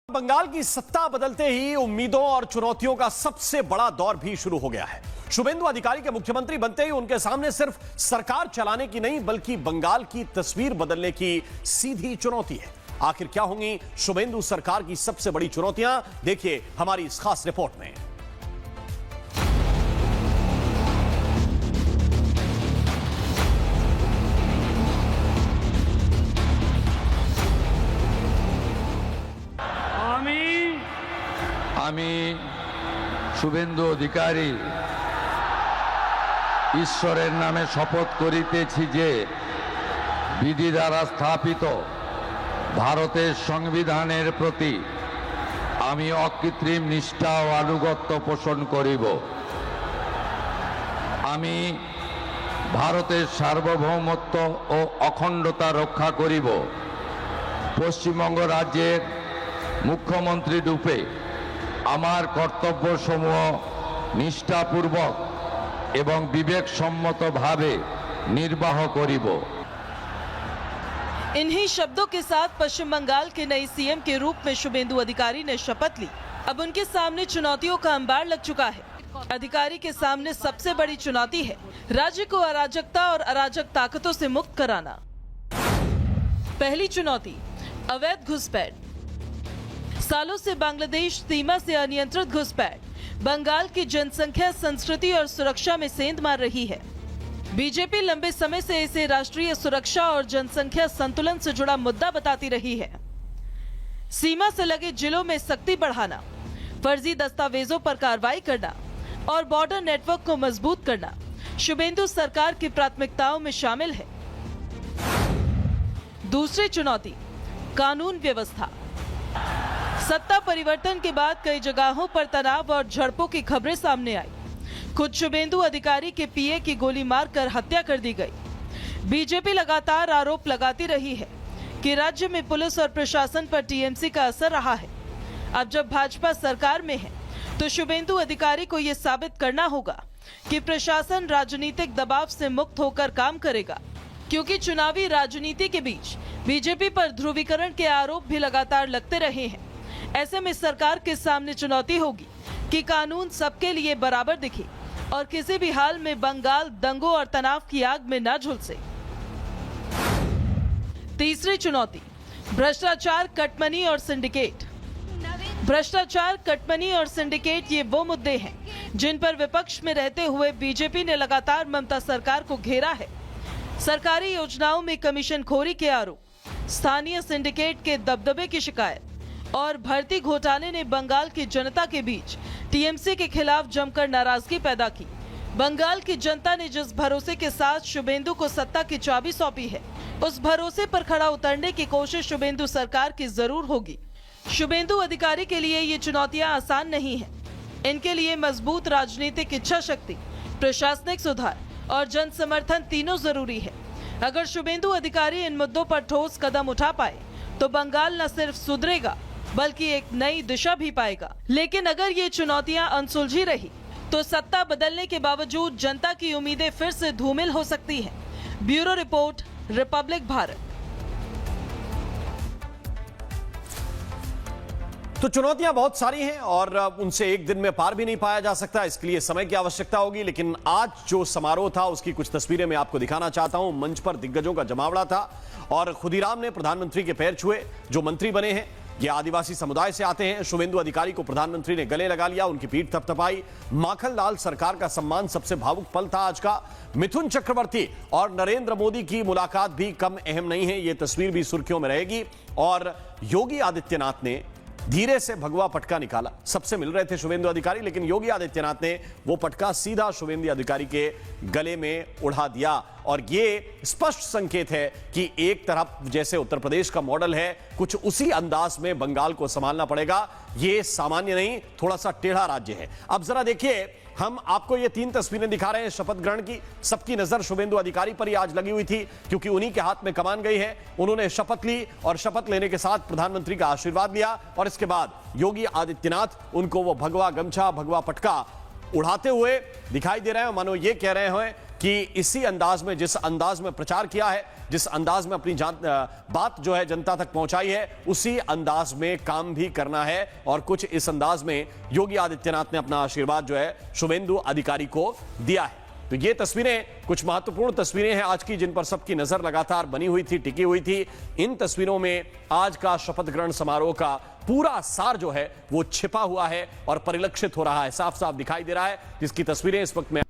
बंगाल की सत्ता बदलते ही उम्मीदों और चुनौतियों का सबसे बड़ा दौर भी शुरू हो गया है। शुभेंदु अधिकारी के मुख्यमंत्री बनते ही उनके सामने सिर्फ सरकार चलाने की नहीं बल्कि बंगाल की तस्वीर बदलने की सीधी चुनौती है। आखिर क्या होंगी शुभेंदु सरकार की सबसे बड़ी चुनौतियां, देखिए हमारी इस खास रिपोर्ट में। আমি শুভেন্দু অধিকারী ঈশ্বরের নামে শপথ করিতেছি যে বিধি দ্বারা স্থাপিত ভারতের সংবিধানের প্রতি আমি অকৃত্রিম নিষ্ঠা ও আনুগত্য পোষণ করিব। আমি ভারতের সার্বভৌমত্ব ও অখণ্ডতা রক্ষা করিব। পশ্চিমবঙ্গ রাজ্যের মুখ্যমন্ত্রী রূপে আমার কর্তব্যসমূহ নিষ্ঠাপূর্বক এবং বিবেকসম্মতভাবে নির্বাহ করিব। इन्हीं शब्दों के साथ पश्चिम बंगाल के नए सीएम के रूप में शुभेंदु अधिकारी ने शपथ ली। अब उनके सामने चुनौतियों का अंबार लग चुका है। अधिकारी के सामने सबसे बड़ी चुनौती है राज्य को अराजकता और अराजक ताकतों से मुक्त कराना। पहली चुनौती, अवैध घुसपैठ। सालों से बांग्लादेश सीमा से अनियंत्रित घुसपैठ बंगाल की जनसंख्या, संस्कृति और सुरक्षा में सेंध मार रही है। बीजेपी लंबे समय से इसे राष्ट्रीय सुरक्षा और जनसंख्या संतुलन से जुड़ा मुद्दा बताती रही है। सीमा से लगे जिलों में सख्ती बढ़ाना, फर्जी दस्तावेजों पर कार्रवाई करना और बॉर्डर नेटवर्क को मजबूत करना शुभेंदु सरकार की प्राथमिकताओं में शामिल है। दूसरी चुनौती, कानून व्यवस्था। सत्ता परिवर्तन के बाद कई जगहों पर तनाव और झड़पों की खबरें सामने आई। खुद शुभेंदु अधिकारी के पीए की गोली मारकर हत्या कर दी गई। बीजेपी लगातार आरोप लगाती रही है कि राज्य में पुलिस और प्रशासन पर टीएमसी का असर रहा है। अब जब भाजपा सरकार में है तो शुभेंदु अधिकारी को यह साबित करना होगा कि प्रशासन राजनीतिक दबाव से मुक्त होकर काम करेगा, क्योंकि चुनावी राजनीति के बीच बीजेपी पर ध्रुवीकरण के आरोप भी लगातार लगते रहे हैं। ऐसे में सरकार के सामने चुनौती होगी कि कानून सबके लिए बराबर दिखे और किसी भी हाल में बंगाल दंगों और तनाव की आग में न झुलसे। तीसरी चुनौती, भ्रष्टाचार, कटमनी और सिंडिकेट। भ्रष्टाचार, कटमनी और सिंडिकेट ये वो मुद्दे हैं जिन पर विपक्ष में रहते हुए बीजेपी ने लगातार ममता सरकार को घेरा है। सरकारी योजनाओं में कमीशनखोरी के आरोप, स्थानीय सिंडिकेट के दबदबे की शिकायत और भर्ती घोटाले ने बंगाल की जनता के बीच टीएमसी के खिलाफ जमकर नाराजगी पैदा की। बंगाल की जनता ने जिस भरोसे के साथ शुभेंदु को सत्ता की चाबी सौंपी है, उस भरोसे पर खड़ा उतरने की कोशिश शुभेंदु सरकार की जरूर होगी। शुभेंदु अधिकारी के लिए ये चुनौतियां आसान नहीं है। इनके लिए मजबूत राजनीतिक इच्छा शक्ति, प्रशासनिक सुधार और जन समर्थन तीनों जरूरी है। अगर शुभेंदु अधिकारी इन मुद्दों पर ठोस कदम उठा पाए तो बंगाल न सिर्फ सुधरेगा बल्कि एक नई दिशा भी पाएगा। लेकिन अगर ये चुनौतियां अनसुलझी रही तो सत्ता बदलने के बावजूद जनता की उम्मीदें फिर से धूमिल हो सकती हैं। Bureau report, Republic Bharat. तो चुनौतियां बहुत सारी हैं और उनसे एक दिन में पार भी नहीं पाया जा सकता, इसके लिए समय की आवश्यकता होगी। लेकिन आज जो समारोह था उसकी कुछ तस्वीरें मैं आपको दिखाना चाहता हूं। मंच पर दिग्गजों का जमावड़ा था और खुदीराम ने प्रधानमंत्री के पैर छुए। जो मंत्री बने हैं ये आदिवासी समुदाय से आते हैं। शुभेंदु अधिकारी को प्रधानमंत्री ने गले लगा लिया, उनकी पीठ थपथपाई। माखनलाल सरकार का सम्मान सबसे भावुक पल था आज का। मिथुन चक्रवर्ती और नरेंद्र मोदी की मुलाकात भी कम अहम नहीं है, ये तस्वीर भी सुर्खियों में रहेगी। और योगी आदित्यनाथ ने धीरे से भगवा पटका निकाला। सबसे मिल रहे थे शुभेंदु अधिकारी, लेकिन योगी आदित्यनाथ ने वो पटका सीधा शुभेंदु अधिकारी के गले में उड़ा दिया। और ये स्पष्ट संकेत है कि एक तरफ जैसे उत्तर प्रदेश का मॉडल है, कुछ उसी अंदाज में बंगाल को संभालना पड़ेगा। ये सामान्य नहीं, थोड़ा सा टेढ़ा राज्य है। अब जरा देखिए, हम आपको ये 3 तस्वीरें दिखा रहे हैं शपथ ग्रहण की। सबकी नजर शुभेंदु अधिकारी पर ही आज लगी हुई थी, क्योंकि उन्हीं के हाथ में कमान गई है। उन्होंने शपथ ली और शपथ लेने के साथ प्रधानमंत्री का आशीर्वाद लिया और इसके बाद योगी आदित्यनाथ उनको वो भगवा गमछा, भगवा पटका उड़ाते हुए दिखाई दे रहे हैं। मानो ये कह रहे हैं कि इसी अंदाज में, जिस अंदाज में प्रचार किया है, जिस अंदाज में अपनी बात जो है जनता तक पहुंचाई है, उसी अंदाज में काम भी करना है। और कुछ इस अंदाज में योगी आदित्यनाथ ने अपना आशीर्वाद जो है शुभेंदु अधिकारी को दिया है। तो ये तस्वीरें कुछ महत्वपूर्ण तस्वीरें हैं आज की, जिन पर सबकी नजर लगातार बनी हुई थी, टिकी हुई थी। इन तस्वीरों में आज का शपथ ग्रहण समारोह का पूरा सार जो है वो छिपा हुआ है और परिलक्षित हो रहा है, साफ साफ दिखाई दे रहा है, जिसकी तस्वीरें इस वक्त में